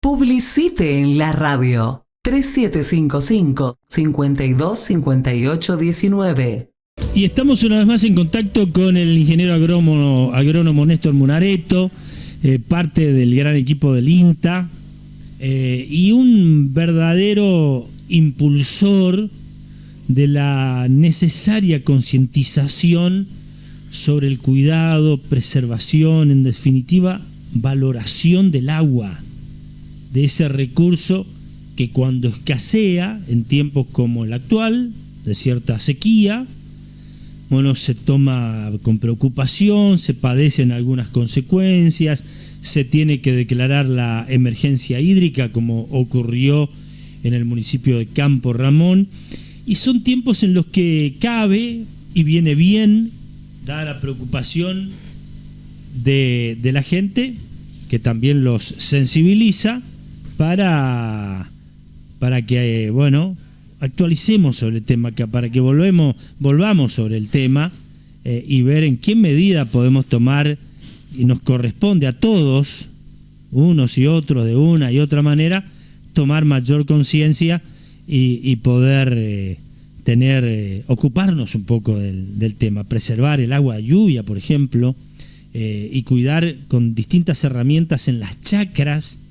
Publicite en la radio 3755-525819. Y estamos una vez más en contacto con el ingeniero agrónomo Néstor Munareto, parte del gran equipo del INTA, y un verdadero impulsor de la necesaria concientización sobre el cuidado, preservación, en definitiva, valoración del agua, de ese recurso que cuando escasea, en tiempos como el actual, de cierta sequía, bueno, se toma con preocupación, se padecen algunas consecuencias, se tiene que declarar la emergencia hídrica, como ocurrió en el municipio de Campo Ramón, y son tiempos en los que cabe y viene bien, dada la preocupación de la gente, que también los sensibiliza, para que, bueno, actualicemos sobre el tema, para que volvamos sobre el tema y ver en qué medida podemos tomar, y nos corresponde a todos, unos y otros de una y otra manera, tomar mayor conciencia y poder ocuparnos un poco del tema, preservar el agua de lluvia, por ejemplo, y cuidar con distintas herramientas en las chacras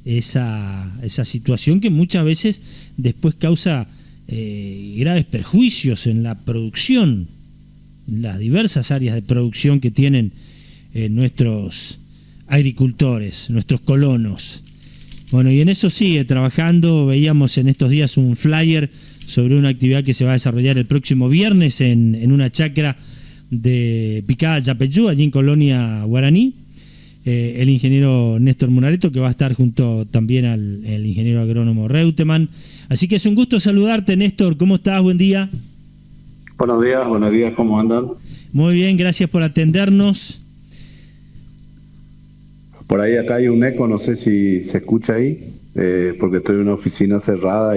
esa situación que muchas veces después causa graves perjuicios en la producción, las diversas áreas de producción que tienen nuestros agricultores, nuestros colonos. Bueno, y en eso sigue trabajando. Veíamos en estos días un flyer sobre una actividad que se va a desarrollar el próximo viernes en una chacra de Picada Yapeyú, allí en Colonia Guaraní. El ingeniero Néstor Munareto, que va a estar junto también al ingeniero agrónomo Reutemann. Así que es un gusto saludarte, Néstor. ¿Cómo estás? Buen día. Buenos días, ¿cómo andan? Muy bien, gracias por atendernos. Por ahí acá hay un eco, no sé si se escucha ahí, porque estoy en una oficina cerrada,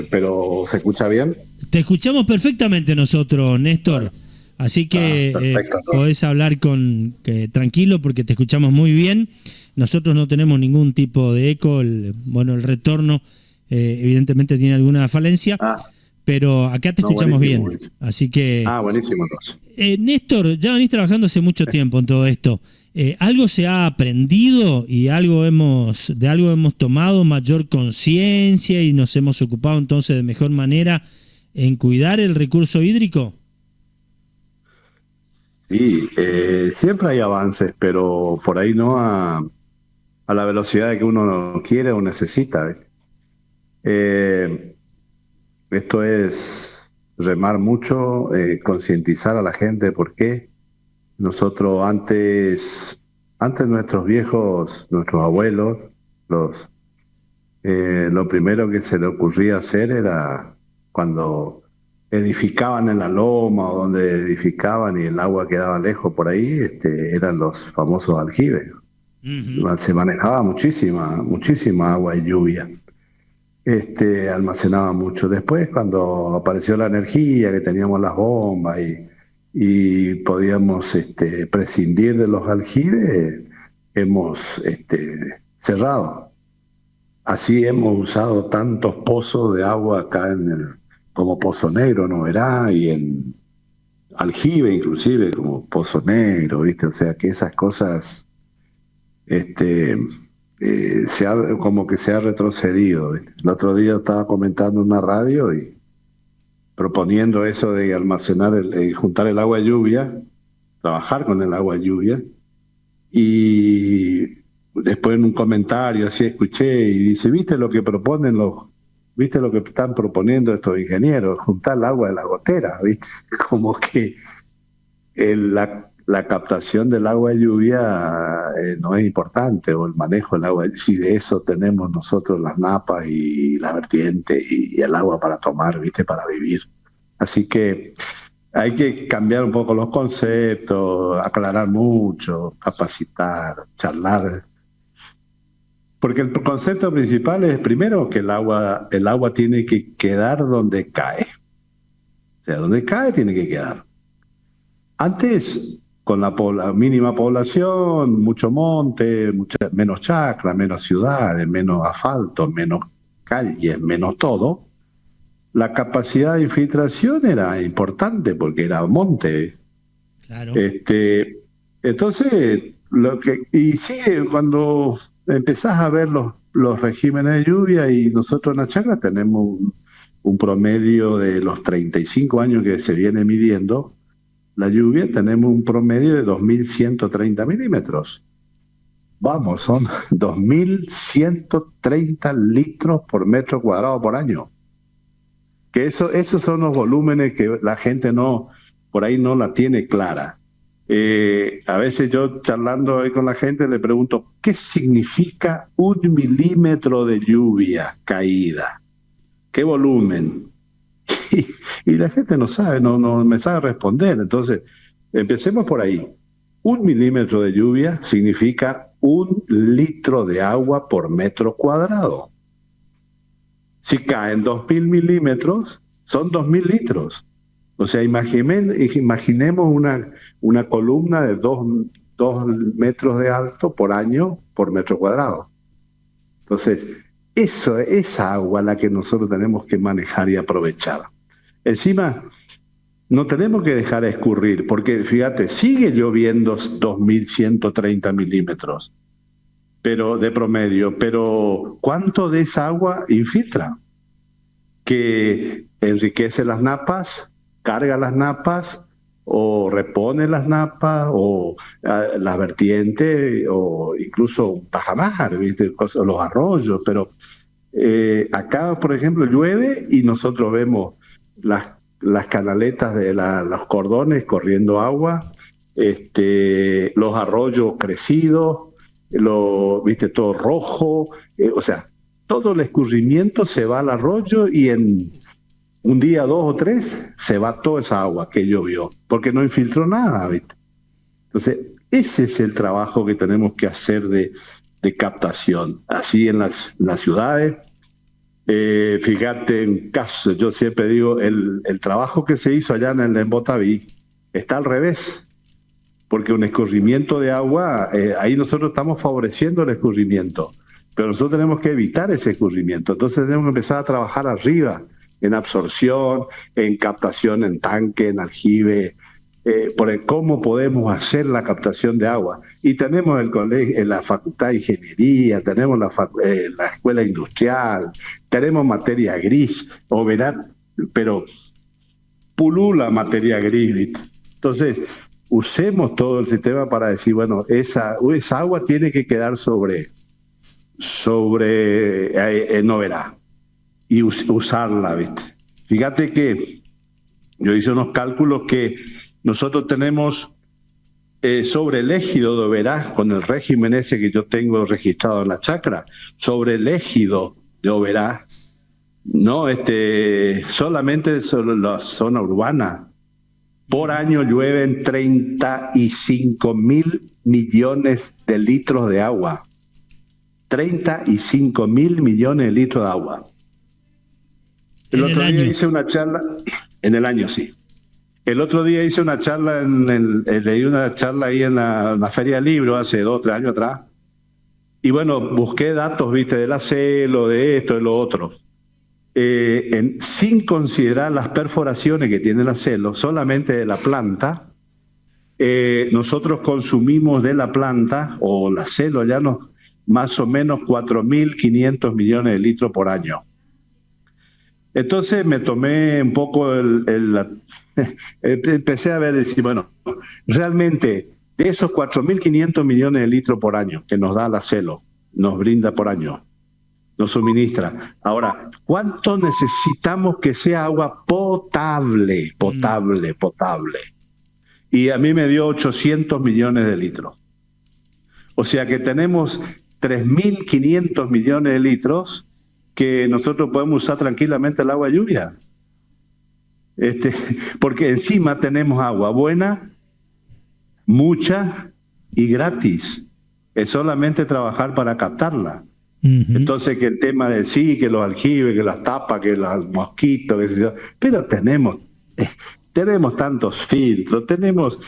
pero ¿se escucha bien? Te escuchamos perfectamente nosotros, Néstor. Bueno. Así que podés hablar tranquilo, porque te escuchamos muy bien. Nosotros no tenemos ningún tipo de eco. El retorno evidentemente tiene alguna falencia, pero acá te escuchamos bien. Así que... buenísimo. Néstor, ya venís trabajando hace mucho tiempo en todo esto. ¿Algo se ha aprendido y de algo hemos tomado mayor conciencia y nos hemos ocupado entonces de mejor manera en cuidar el recurso hídrico? Sí, siempre hay avances, pero por ahí no a la velocidad que uno quiere o necesita. Esto es remar mucho, concientizar a la gente de por qué. Nosotros antes nuestros viejos, nuestros abuelos, lo primero que se le ocurría hacer era cuando edificaban en la loma o donde edificaban y el agua quedaba lejos por ahí, eran los famosos aljibes. Uh-huh. Se manejaba muchísima agua y lluvia. Almacenaba mucho. Después, cuando apareció la energía, que teníamos las bombas y podíamos prescindir de los aljibes, hemos cerrado. Así hemos usado tantos pozos de agua acá como Pozo Negro, ¿no verá? Y en aljibe inclusive, como Pozo Negro, ¿viste? O sea que esas cosas como que se ha retrocedido, ¿viste? El otro día estaba comentando en una radio y proponiendo eso de almacenar, juntar el agua de lluvia, trabajar con el agua de lluvia, y después en un comentario así escuché y dice, ¿viste lo que están proponiendo estos ingenieros? Juntar el agua de la gotera, ¿viste? Como que la captación del agua de lluvia no es importante, o el manejo del agua. Si de eso tenemos nosotros las napas y la vertiente y el agua para tomar, ¿viste? Para vivir. Así que hay que cambiar un poco los conceptos, aclarar mucho, capacitar, charlar. Porque el concepto principal es, primero, que el agua tiene que quedar donde cae. O sea, donde cae tiene que quedar. Antes, con la mínima población, mucho monte, menos chacras, menos ciudades, menos asfalto, menos calles, menos todo, la capacidad de infiltración era importante porque era monte. Claro. Entonces, y sigue cuando empezás a ver los regímenes de lluvia, y nosotros en la chacra tenemos un promedio de los 35 años que se viene midiendo la lluvia, tenemos un promedio de 2.130 milímetros. Vamos, son 2.130 litros por metro cuadrado por año. Que esos son los volúmenes que la gente por ahí no la tiene clara. A veces yo charlando ahí con la gente le pregunto, ¿qué significa 1 milímetro de lluvia caída? ¿Qué volumen? Y la gente no sabe, no me sabe responder. Entonces, empecemos por ahí. 1 milímetro de lluvia significa 1 litro de agua por metro cuadrado. Si caen 2.000 milímetros, son 2.000 litros. O sea, imaginemos una columna de 2 metros de alto por año por metro cuadrado. Entonces, esa agua la que nosotros tenemos que manejar y aprovechar. Encima, no tenemos que dejar escurrir, porque fíjate, sigue lloviendo 2.130 milímetros de promedio, pero ¿cuánto de esa agua infiltra? Que enriquece las napas, carga las napas, o repone las napas, o las vertientes, o incluso un tajamar, ¿viste? Los arroyos. Pero acá, por ejemplo, llueve y nosotros vemos las canaletas de los cordones corriendo agua, los arroyos crecidos, ¿viste? Todo rojo, o sea, todo el escurrimiento se va al arroyo y en un día, 2 o 3, se va toda esa agua que llovió, porque no infiltró nada, ¿viste? Entonces, ese es el trabajo que tenemos que hacer de captación. Así en las ciudades, fíjate, en caso, yo siempre digo, el trabajo que se hizo allá en el Botaví está al revés, porque un escurrimiento de agua, ahí nosotros estamos favoreciendo el escurrimiento, pero nosotros tenemos que evitar ese escurrimiento. Entonces tenemos que empezar a trabajar arriba, en absorción, en captación en tanque, en aljibe, por cómo podemos hacer la captación de agua. Y tenemos el colegio, la Facultad de Ingeniería, tenemos la Escuela Industrial, tenemos materia gris, pero pulula materia gris, ¿viste? Entonces, usemos todo el sistema para decir, bueno, esa agua tiene que quedar sobre Noverá y usarla, ¿viste? Fíjate que yo hice unos cálculos que nosotros tenemos sobre el ejido de Oberá, con el régimen ese que yo tengo registrado en la chacra, sobre el ejido de Oberá, no, solamente sobre la zona urbana, por año llueven 35.000 millones de litros de agua. 35.000 millones de litros de agua. El otro día hice una charla, en el año, sí. El otro día hice una charla, leí una charla ahí en la Feria del Libro hace 2 o 3 años atrás. Y bueno, busqué datos, viste, del acelo, de esto, de lo otro. Sin considerar las perforaciones que tiene el acelo, solamente de la planta, nosotros consumimos de la planta, o el acelo ya más o menos 4.500 millones de litros por año. Entonces me tomé un poco empecé a ver, decir, bueno, realmente de esos 4.500 millones de litros por año que nos da el acelo, nos brinda por año, nos suministra. Ahora, ¿cuánto necesitamos que sea agua potable? Y a mí me dio 800 millones de litros. O sea que tenemos 3.500 millones de litros que nosotros podemos usar tranquilamente el agua de lluvia. Porque encima tenemos agua buena, mucha y gratis. Es solamente trabajar para captarla. Entonces, que el tema de que los aljibes, que las tapas, que los mosquitos, pero tenemos tantos filtros, tenemos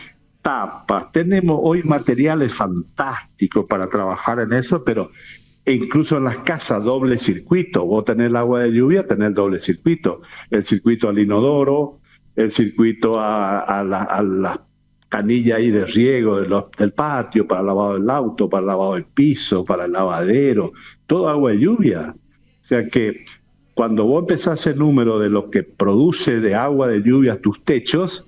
tapas, tenemos hoy materiales fantásticos para trabajar en eso, pero incluso en las casas doble circuito. Vos tenés el agua de lluvia, tenés el doble circuito. El circuito al inodoro, el circuito a las canillas ahí de riego del patio, para el lavado del auto, para el lavado del piso, para el lavadero, todo agua de lluvia. O sea que cuando vos empezás el número de lo que produce de agua de lluvia tus techos,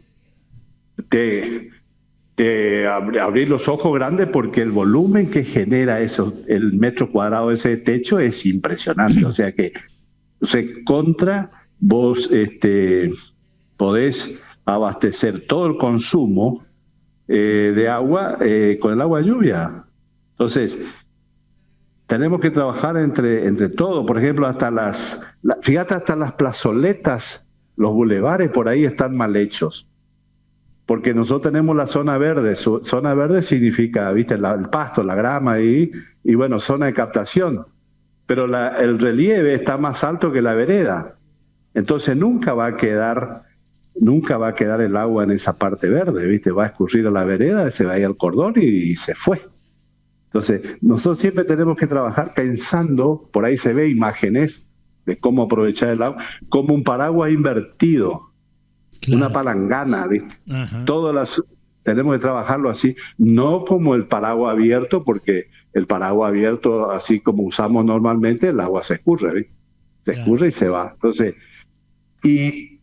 abrir los ojos grandes, porque el volumen que genera eso, el metro cuadrado de ese techo, es impresionante. O sea que vos podés abastecer todo el consumo de agua con el agua de lluvia. Entonces, tenemos que trabajar entre todos. Por ejemplo, fíjate, hasta las plazoletas, los bulevares por ahí están mal hechos. Porque nosotros tenemos la zona verde. Zona verde significa, viste, el pasto, la grama y bueno, zona de captación. Pero el relieve está más alto que la vereda. Entonces nunca va a quedar el agua en esa parte verde, viste, va a escurrir a la vereda, se va a ir al cordón y se fue. Entonces, nosotros siempre tenemos que trabajar pensando, por ahí se ve imágenes de cómo aprovechar el agua, como un paraguas invertido. Claro. Una palangana, ¿viste? Tenemos que trabajarlo así, no como el paraguas abierto, porque el paraguas abierto, así como usamos normalmente, el agua se escurre, ¿viste? Se escurre y se va. Entonces, y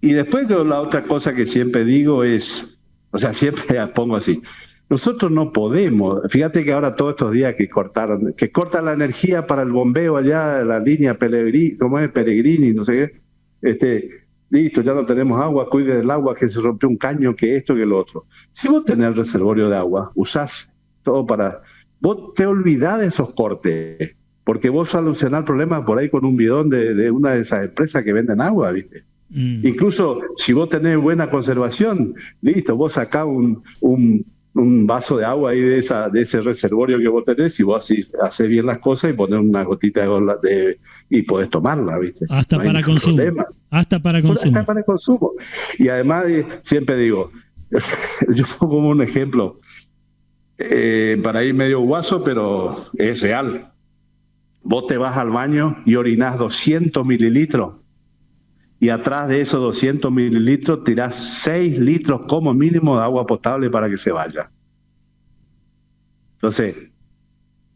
después la otra cosa que siempre digo es, o sea, siempre pongo así, nosotros no podemos, fíjate que ahora todos estos días que cortan la energía para el bombeo allá, la línea Pellegrini, no sé qué, listo, ya no tenemos agua, cuide del agua, que se rompió un caño, que esto, que lo otro. Si vos tenés el reservorio de agua, usás todo vos te olvidás de esos cortes, porque vos solucionás el problema por ahí con un bidón de una de esas empresas que venden agua, ¿viste? Incluso si vos tenés buena conservación, listo, vos sacás un vaso de agua ahí de ese reservorio que vos tenés, y vos haces bien las cosas y ponés una gotita y podés tomarla, ¿viste? Hasta para consumo. Hasta para consumo. Y además, siempre digo, yo pongo como un ejemplo, para ir medio guaso, pero es real. Vos te vas al baño y orinás 200 mililitros. Y atrás de esos 200 mililitros tirás 6 litros como mínimo de agua potable para que se vaya. Entonces,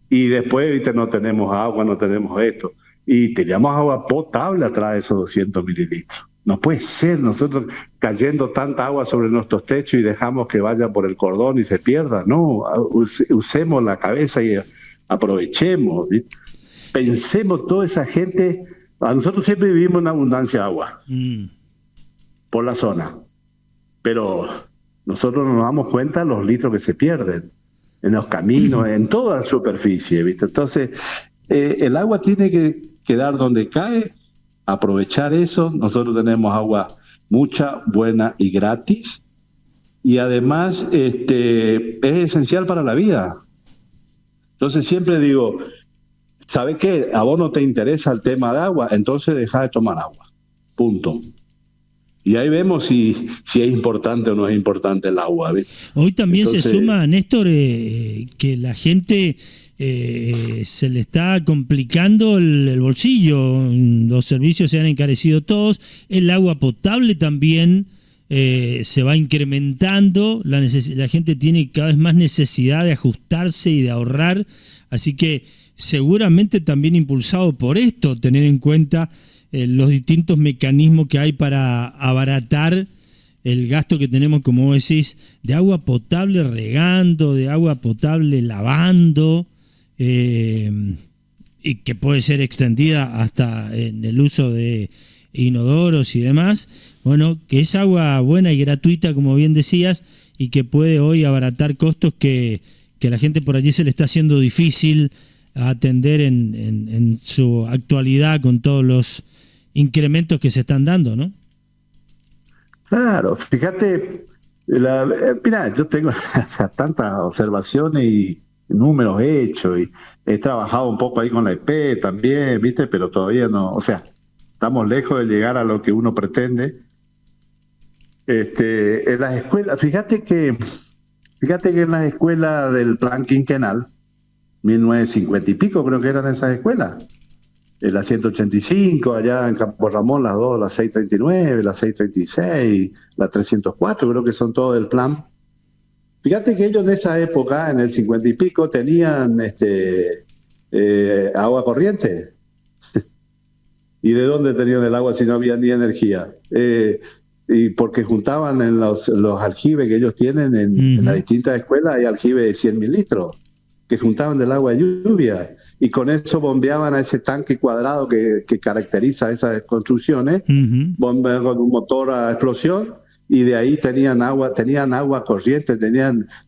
y después, viste, no tenemos agua, no tenemos esto. Y tiramos agua potable atrás de esos 200 mililitros. No puede ser nosotros cayendo tanta agua sobre nuestros techos y dejamos que vaya por el cordón y se pierda. No, usemos la cabeza y aprovechemos, ¿viste? Pensemos toda esa gente. Nosotros siempre vivimos en abundancia de agua por la zona, pero nosotros no nos damos cuenta de los litros que se pierden en los caminos, en toda la superficie, ¿viste? Entonces, el agua tiene que quedar donde cae, aprovechar eso. Nosotros tenemos agua mucha, buena y gratis, y además es esencial para la vida. Entonces siempre digo, ¿sabes qué? A vos no te interesa el tema de agua, entonces deja de tomar agua. Punto. Y ahí vemos si es importante o no es importante el agua, ¿ves? Hoy también se suma, Néstor, que la gente se le está complicando el bolsillo. Los servicios se han encarecido todos. El agua potable también se va incrementando. La gente tiene cada vez más necesidad de ajustarse y de ahorrar. Así que seguramente también impulsado por esto, tener en cuenta los distintos mecanismos que hay para abaratar el gasto que tenemos, como vos decís, de agua potable regando, de agua potable lavando, y que puede ser extendida hasta en el uso de inodoros y demás. Bueno, que es agua buena y gratuita, como bien decías, y que puede hoy abaratar costos que a la gente por allí se le está haciendo difícil a atender en su actualidad con todos los incrementos que se están dando, ¿no? Claro, fíjate, mira, yo tengo tantas observaciones y números hechos, y he trabajado un poco ahí con la EP también, ¿viste? Pero todavía no, o sea, estamos lejos de llegar a lo que uno pretende. En las escuelas, fíjate que Fíjate que en las escuelas del plan quinquenal, 1950 y pico creo que eran esas escuelas, en la 185, allá en Campo Ramón, las dos, la 639, la 636, la 304, creo que son todos del plan. Fíjate que ellos en esa época, en el 50 y pico, tenían agua corriente. ¿Y de dónde tenían el agua si no había ni energía? Y porque juntaban en los aljibes que ellos tienen en las distintas escuelas, hay aljibes de 100.000 litros, que juntaban del agua de lluvia, y con eso bombeaban a ese tanque cuadrado que caracteriza esas construcciones, bombeaban con un motor a explosión, y de ahí tenían agua corriente,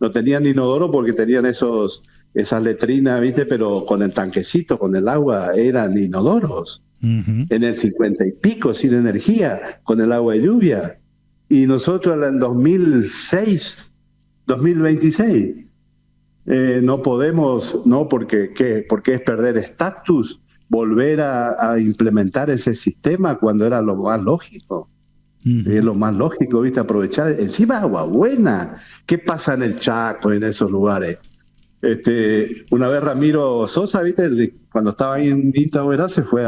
no tenían inodoro porque tenían esas letrinas, ¿viste? Pero con el tanquecito, con el agua, eran inodoros. En el 50 y pico, sin energía, con el agua de lluvia. Y nosotros en el 2006, 2026, no podemos, no porque es perder estatus, volver a implementar ese sistema cuando era lo más lógico. Es lo más lógico, ¿viste? Aprovechar, encima agua buena. ¿Qué pasa en el Chaco, en esos lugares? Una vez Ramiro Sosa, ¿viste? Cuando estaba ahí en INTA, se fue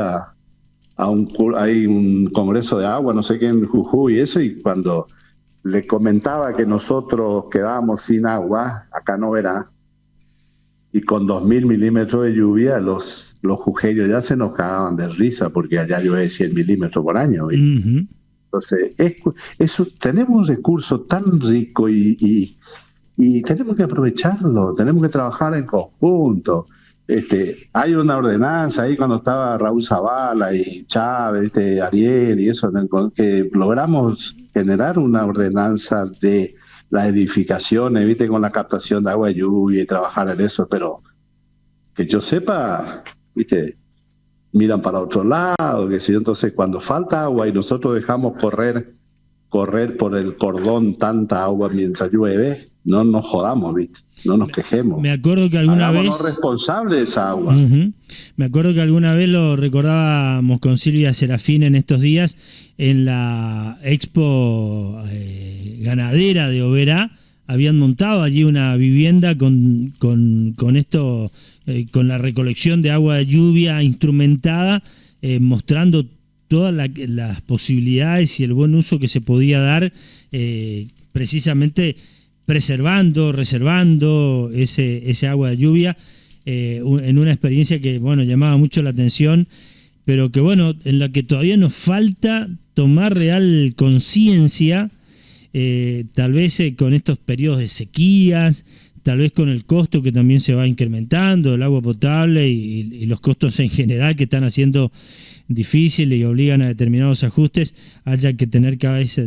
hay un congreso de agua, no sé qué, en Jujuy y eso, y cuando le comentaba que nosotros quedábamos sin agua, acá no verá, y con 2.000 milímetros de lluvia, los jujeños ya se nos cagaban de risa, porque allá llueve 100 milímetros por año, ¿viste? Entonces, tenemos un recurso tan rico y tenemos que aprovecharlo, tenemos que trabajar en conjunto. Hay una ordenanza ahí cuando estaba Raúl Zavala y Chávez, Ariel y eso, que logramos generar una ordenanza de las edificaciones, ¿viste? Con la captación de agua de lluvia y trabajar en eso, pero que yo sepa, ¿viste? Miran para otro lado, que si entonces cuando falta agua y nosotros dejamos correr por el cordón tanta agua mientras llueve, no nos jodamos, ¿viste? No nos quejemos. Me acuerdo que alguna vez responsable de esa agua. Me acuerdo que alguna vez lo recordábamos con Silvia Serafín en estos días en la expo ganadera de Oberá. Habían montado allí una vivienda con esto, con la recolección de agua de lluvia instrumentada, mostrando todas las posibilidades y el buen uso que se podía dar, precisamente preservando, reservando ese agua de lluvia, en una experiencia que, bueno, llamaba mucho la atención, pero que, bueno, en la que todavía nos falta tomar real conciencia, tal vez con estos periodos de sequías, tal vez con el costo que también se va incrementando, el agua potable y los costos en general que están haciendo difícil y obligan a determinados ajustes, haya que tener cada vez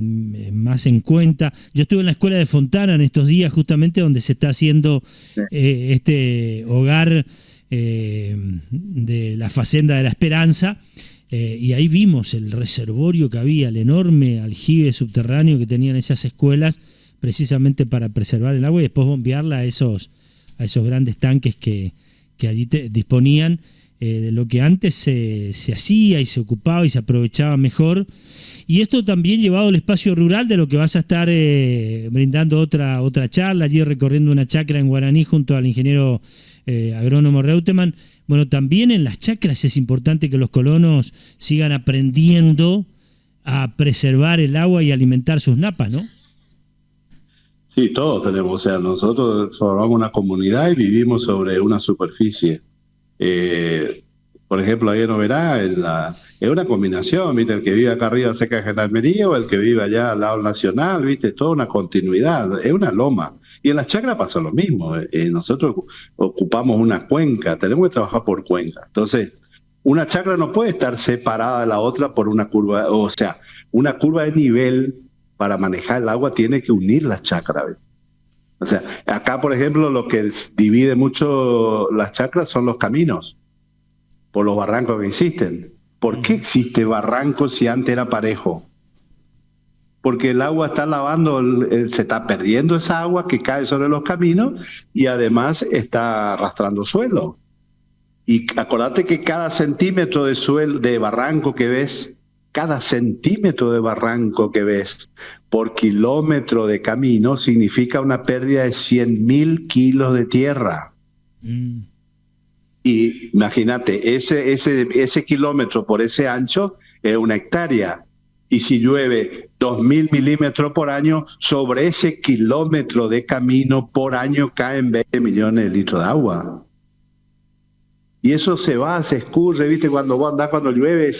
más en cuenta. Yo estuve en la escuela de Fontana en estos días, justamente donde se está haciendo este hogar de la Facenda de la Esperanza, y ahí vimos el reservorio que había, el enorme aljibe subterráneo que tenían esas escuelas, precisamente para preservar el agua y después bombearla a esos grandes tanques que allí disponían, de lo que antes se hacía y se ocupaba y se aprovechaba mejor. Y esto también llevado al espacio rural, de lo que vas a estar brindando otra charla, allí recorriendo una chacra en Guaraní junto al ingeniero agrónomo Reutemann. Bueno, también en las chacras es importante que los colonos sigan aprendiendo a preservar el agua y alimentar sus napas, ¿no? Sí, todos tenemos, o sea, nosotros formamos una comunidad y vivimos sobre una superficie. Por ejemplo, ahí en Oberá es una combinación, ¿viste? El que vive acá arriba cerca de Gendarmería o el que vive allá al lado nacional, ¿viste? Toda una continuidad, es una loma. Y en las chacras pasa lo mismo. Nosotros ocupamos una cuenca, tenemos que trabajar por cuenca. Entonces, una chacra no puede estar separada de la otra por una curva, o sea, una curva de nivel para manejar el agua tiene que unir las chacras, ¿ves? O sea, acá, por ejemplo, lo que divide mucho las chacras son los caminos, por los barrancos que existen. ¿Por qué existe barranco si antes era parejo? Porque el agua está lavando, se está perdiendo esa agua que cae sobre los caminos y además está arrastrando suelo. Y acordate que cada centímetro de suelo, de barranco que ves, cada centímetro de barranco que ves por kilómetro de camino significa una pérdida de 100.000 kilos de tierra. Y imagínate, ese kilómetro por ese ancho es una hectárea. Y si llueve 2.000 milímetros por año, sobre ese kilómetro de camino por año caen 20 millones de litros de agua. Y eso se escurre, ¿viste? Cuando vos andás, cuando llueve,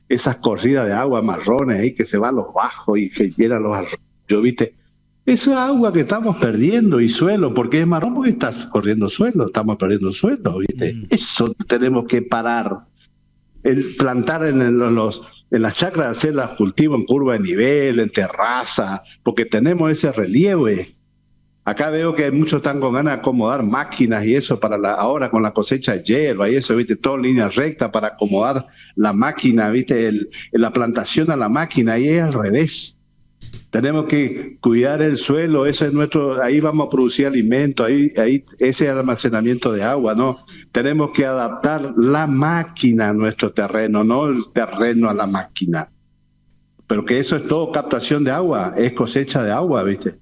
esas corridas de agua marrones ahí que se van los bajos y se llenan los arroyos, ¿viste? Eso es agua que estamos perdiendo y suelo, porque es marrón porque estás corriendo suelo, estamos perdiendo suelo, ¿viste? Eso tenemos que parar. El plantar en las chacras, hacer los cultivos en curva de nivel, en terraza, porque tenemos ese relieve. Acá veo que muchos están con ganas de acomodar máquinas y eso para ahora con la cosecha de hierba y eso, ¿viste? Todo en línea recta para acomodar la máquina, ¿viste? La plantación a la máquina, y es al revés. Tenemos que cuidar el suelo, ese es ahí vamos a producir alimentos, ahí ese es el almacenamiento de agua, ¿no? Tenemos que adaptar la máquina a nuestro terreno, no el terreno a la máquina. Pero que eso es todo captación de agua, es cosecha de agua, ¿viste?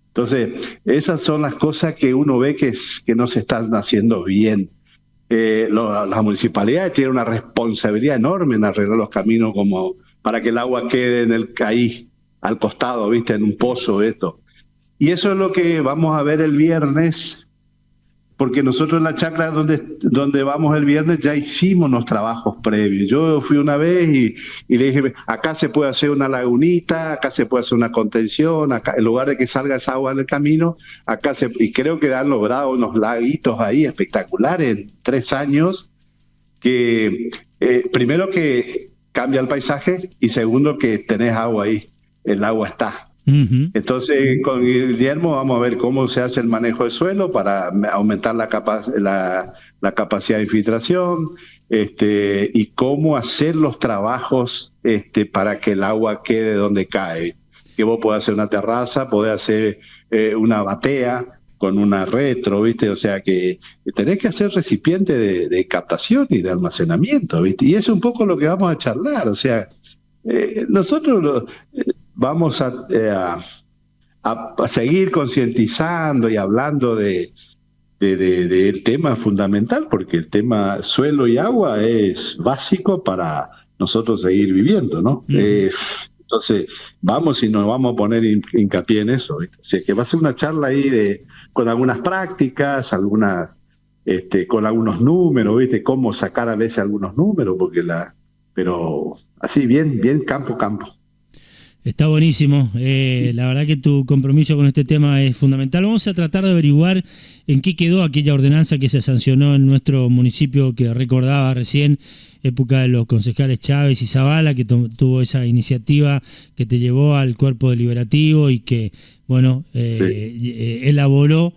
Entonces, esas son las cosas que uno ve que no se están haciendo bien. Las municipalidades tienen una responsabilidad enorme en arreglar los caminos como para que el agua quede ahí al costado, ¿viste? En un pozo, esto. Y eso es lo que vamos a ver el viernes, porque nosotros en la chacra donde vamos el viernes ya hicimos los trabajos previos. Yo fui una vez y le dije, acá se puede hacer una lagunita, acá se puede hacer una contención, acá en lugar de que salga esa agua en el camino, y creo que han logrado unos laguitos ahí espectaculares en 3 años, que primero que cambia el paisaje y segundo que tenés agua ahí, el agua está. Entonces, con Guillermo vamos a ver cómo se hace el manejo del suelo para aumentar la capacidad de infiltración, y cómo hacer los trabajos para que el agua quede donde cae. Que vos podés hacer una terraza, podés hacer una batea con una retro, ¿viste? O sea que tenés que hacer recipiente de captación y de almacenamiento, ¿viste? Y eso es un poco lo que vamos a charlar, o sea, nosotros vamos a seguir concientizando y hablando del tema fundamental, porque el tema suelo y agua es básico para nosotros seguir viviendo, ¿no? Entonces, vamos y nos vamos a poner hincapié en eso, ¿viste? O sea, que va a ser una charla ahí con algunas prácticas, con algunos números, ¿viste? Cómo sacar a veces algunos números, pero así bien campo. Está buenísimo. La verdad que tu compromiso con este tema es fundamental. Vamos a tratar de averiguar en qué quedó aquella ordenanza que se sancionó en nuestro municipio, que recordaba recién, época de los concejales Chávez y Zavala, que tuvo esa iniciativa que te llevó al cuerpo deliberativo y que, bueno, elaboró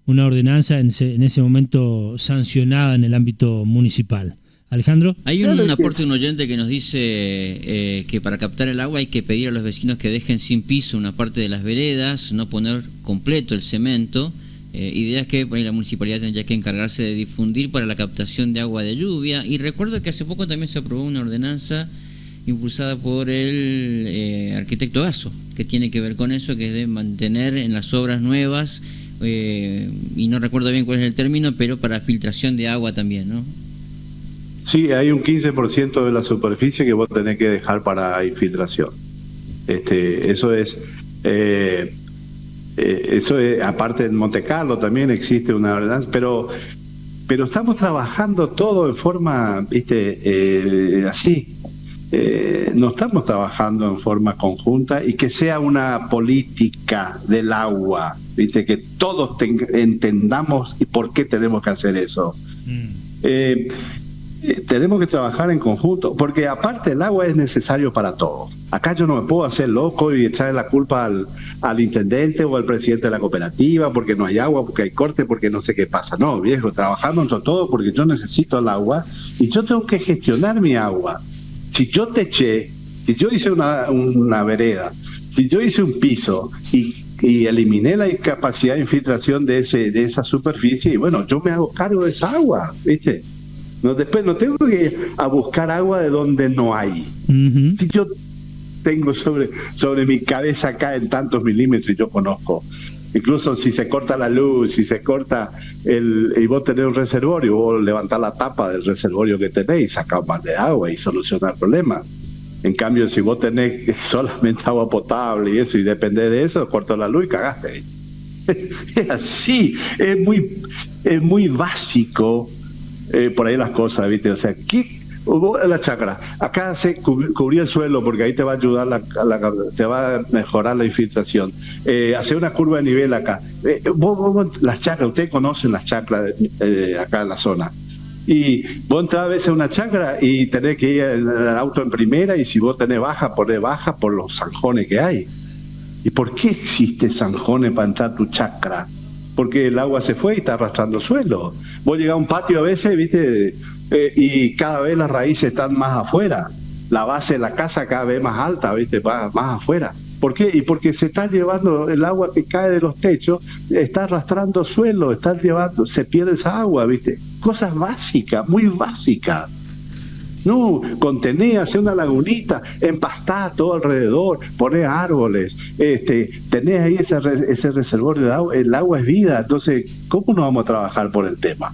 una ordenanza en ese momento sancionada en el ámbito municipal. Alejandro. Hay un aporte de un oyente que nos dice que para captar el agua hay que pedir a los vecinos que dejen sin piso una parte de las veredas, no poner completo el cemento. Ideas que la municipalidad tendría que encargarse de difundir para la captación de agua de lluvia. Y recuerdo que hace poco también se aprobó una ordenanza impulsada por el arquitecto Gasso, que tiene que ver con eso, que es de mantener en las obras nuevas, y no recuerdo bien cuál es el término, pero para filtración de agua también, ¿no? Sí, hay un 15% de la superficie que vos tenés que dejar para infiltración. Eso es, aparte en Monte Carlo también existe una ordenanza, pero estamos trabajando todo en forma, así. No estamos trabajando en forma conjunta y que sea una política del agua, que todos entendamos y por qué tenemos que hacer eso. Tenemos que trabajar en conjunto, porque aparte el agua es necesario para todo. Acá yo no me puedo hacer loco y echarle la culpa al intendente o al presidente de la cooperativa porque no hay agua, porque hay corte, porque no sé qué pasa. No, viejo, trabajamos entre todos porque yo necesito el agua y yo tengo que gestionar mi agua. Si yo teché, si yo hice una vereda, si yo hice un piso y eliminé la capacidad de infiltración de esa superficie, y bueno, yo me hago cargo de esa agua, ¿viste? No, después no tengo que ir a buscar agua de donde no hay. Ujú. Si yo tengo sobre mi cabeza acá en tantos milímetros y yo conozco, incluso si se corta la luz, si se corta y vos tenés un reservorio, vos levantás la tapa del reservorio que tenés y sacás más de agua y solucionar el problema. En cambio, si vos tenés solamente agua potable y eso, y dependés de eso, cortó la luz y cagaste. Es así, es muy básico por ahí las cosas, ¿viste? O sea, la chacra, acá se cubrir el suelo porque ahí te va a ayudar, te va a mejorar la infiltración. Hacer una curva de nivel acá. Las chacras, ustedes conocen las chacras acá en la zona. Y vos entrás a veces a una chacra y tenés que ir en el auto en primera, y si vos tenés baja, ponés baja por los zanjones que hay. ¿Y por qué existe zanjones para entrar a tu chacra? Porque el agua se fue y está arrastrando suelo. Vos llegás a un patio a veces, ¿viste? Y cada vez las raíces están más afuera. La base de la casa cada vez más alta, ¿viste? Va más afuera. ¿Por qué? Y porque se está llevando el agua que cae de los techos, está arrastrando suelo, se pierde esa agua, ¿viste? Cosas básicas, muy básicas. No, contener, hacer una lagunita, empastar todo alrededor, poner árboles, tenés ahí ese reservorio de agua. El agua es vida, entonces, ¿cómo no vamos a trabajar por el tema?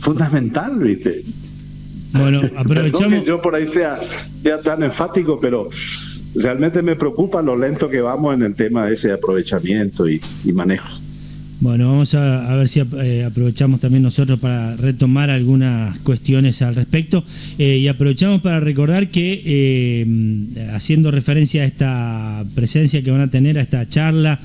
Fundamental, ¿viste? Bueno, aprovechamos. Perdón que yo por ahí sea tan enfático, pero realmente me preocupa lo lento que vamos en el tema ese de aprovechamiento y manejo. Bueno, vamos a ver si aprovechamos también nosotros para retomar algunas cuestiones al respecto, y aprovechamos para recordar que haciendo referencia a esta presencia que van a tener, a esta charla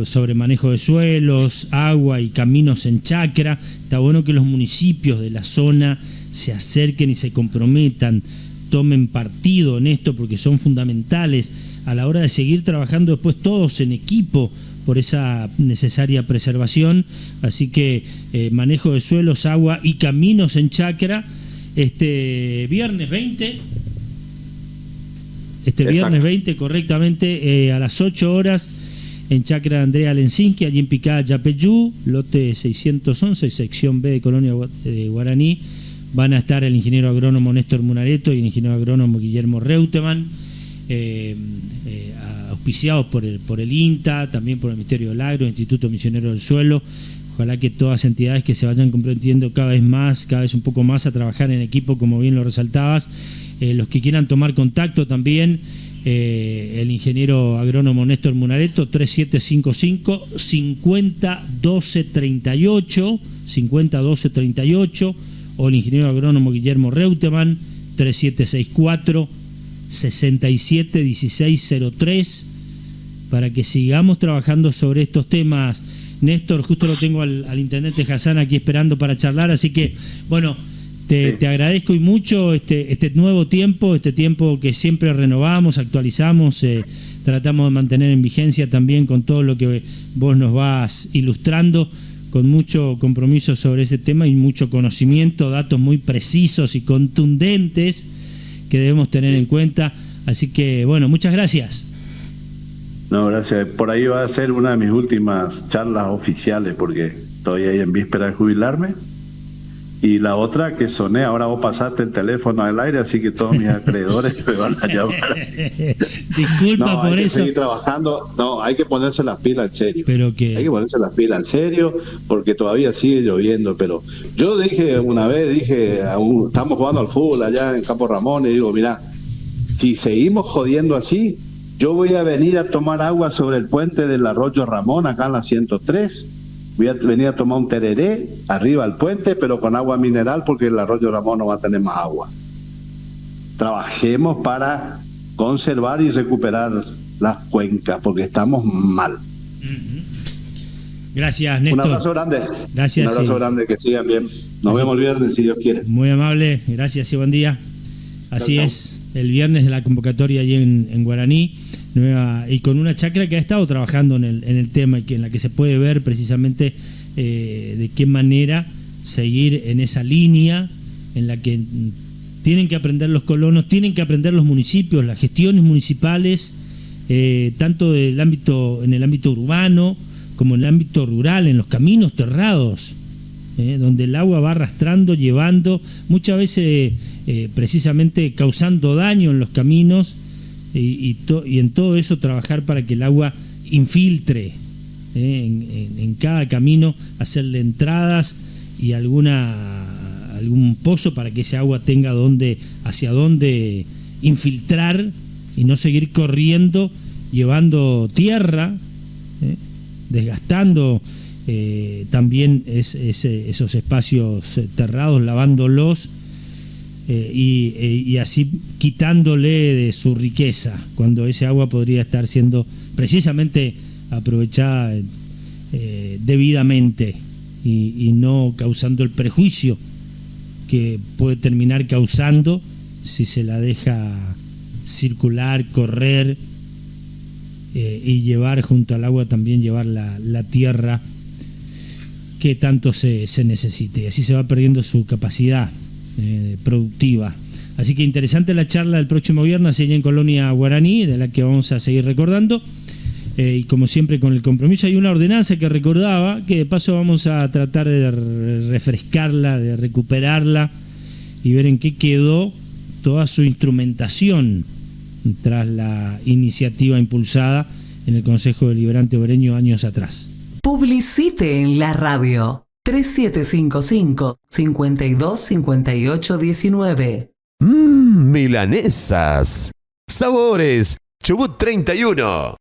sobre manejo de suelos, agua y caminos en chacra, está bueno que los municipios de la zona se acerquen y se comprometan, tomen partido en esto, porque son fundamentales a la hora de seguir trabajando después todos en equipo por esa necesaria preservación. Así que manejo de suelos, agua y caminos en chacra, viernes 20, viernes 20 correctamente, a las 8 horas en chacra de Andrea Lensinski, allí en Picada Yapeyú, lote 611, sección B de Colonia Guaraní. Van a estar el ingeniero agrónomo Néstor Munareto y el ingeniero agrónomo Guillermo Reutemann, auspiciados por el INTA, también por el Ministerio del Agro, el Instituto Misionero del Suelo. Ojalá que todas las entidades que se vayan comprometiendo cada vez un poco más a trabajar en equipo, como bien lo resaltabas. Los que quieran tomar contacto también, el ingeniero agrónomo Néstor Munareto, 3755 501238, 501238, o el ingeniero agrónomo Guillermo Reutemann, 3764 671603, para que sigamos trabajando sobre estos temas. Néstor, justo lo tengo al intendente Hassan aquí esperando para charlar, así que bueno, te agradezco y mucho este nuevo tiempo, este tiempo que siempre renovamos, actualizamos, tratamos de mantener en vigencia también con todo lo que vos nos vas ilustrando, con mucho compromiso sobre ese tema y mucho conocimiento, datos muy precisos y contundentes que debemos tener en cuenta. Así que, bueno, muchas gracias. No, gracias. Por ahí va a ser una de mis últimas charlas oficiales, porque estoy ahí en víspera de jubilarme. Y la otra que soné, ahora vos pasaste el teléfono al aire, así que todos mis acreedores me van a llamar. Disculpa no, por hay eso. Que seguir trabajando. No, hay que ponerse las pilas en serio. Pero que... Hay que ponerse las pilas en serio, porque todavía sigue lloviendo. Pero yo dije una vez, estamos jugando al fútbol allá en Campo Ramón, y digo, mirá, si seguimos jodiendo así, yo voy a venir a tomar agua sobre el puente del Arroyo Ramón, acá en la 103. Voy a venir a tomar un tereré arriba al puente, pero con agua mineral, porque el Arroyo Ramón no va a tener más agua. Trabajemos para conservar y recuperar las cuencas, porque estamos mal. Gracias, Néstor. Un abrazo grande. Gracias. Un abrazo grande, que sigan bien. Nos vemos el viernes, si Dios quiere. Muy amable, gracias y buen día. Así chau, es, el viernes de la convocatoria allí en Guaraní, y con una chacra que ha estado trabajando en el tema, y en la que se puede ver precisamente de qué manera seguir en esa línea en la que tienen que aprender los colonos, tienen que aprender los municipios, las gestiones municipales, tanto en el ámbito urbano como en el ámbito rural, en los caminos terrados. donde el agua va arrastrando, llevando, muchas veces precisamente causando daño en los caminos, y en todo eso trabajar para que el agua infiltre en cada camino, hacerle entradas y algún pozo para que ese agua tenga hacia dónde infiltrar y no seguir corriendo, llevando tierra, desgastando también esos espacios terrados, lavándolos, y así quitándole de su riqueza, cuando ese agua podría estar siendo precisamente aprovechada debidamente, y no causando el perjuicio que puede terminar causando si se la deja circular, correr, y llevar junto al agua también llevar la tierra que tanto se necesite, y así se va perdiendo su capacidad productiva. Así que interesante la charla del próximo viernes allá en Colonia Guaraní, de la que vamos a seguir recordando, y como siempre con el compromiso. Hay una ordenanza que recordaba, que de paso vamos a tratar de refrescarla, de recuperarla y ver en qué quedó toda su instrumentación tras la iniciativa impulsada en el Consejo Deliberante Obreño años atrás. Publicite en la radio 3755-525819. Milanesas. Sabores. Chubut 31.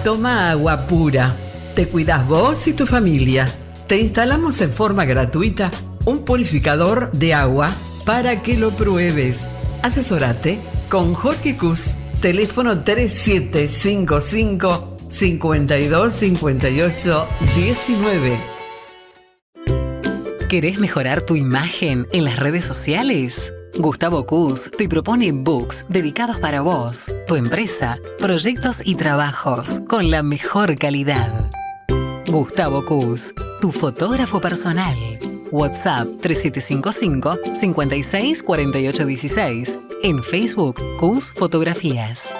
Toma agua pura. Te cuidas vos y tu familia. Te instalamos en forma gratuita un purificador de agua para que lo pruebes. Asesorate con Jorge Cus. Teléfono 3755-525819. ¿Querés mejorar tu imagen en las redes sociales? Gustavo Cus te propone books dedicados para vos, tu empresa, proyectos y trabajos con la mejor calidad. Gustavo Cus, tu fotógrafo personal. WhatsApp 3755 564816. En Facebook, Cus Fotografías.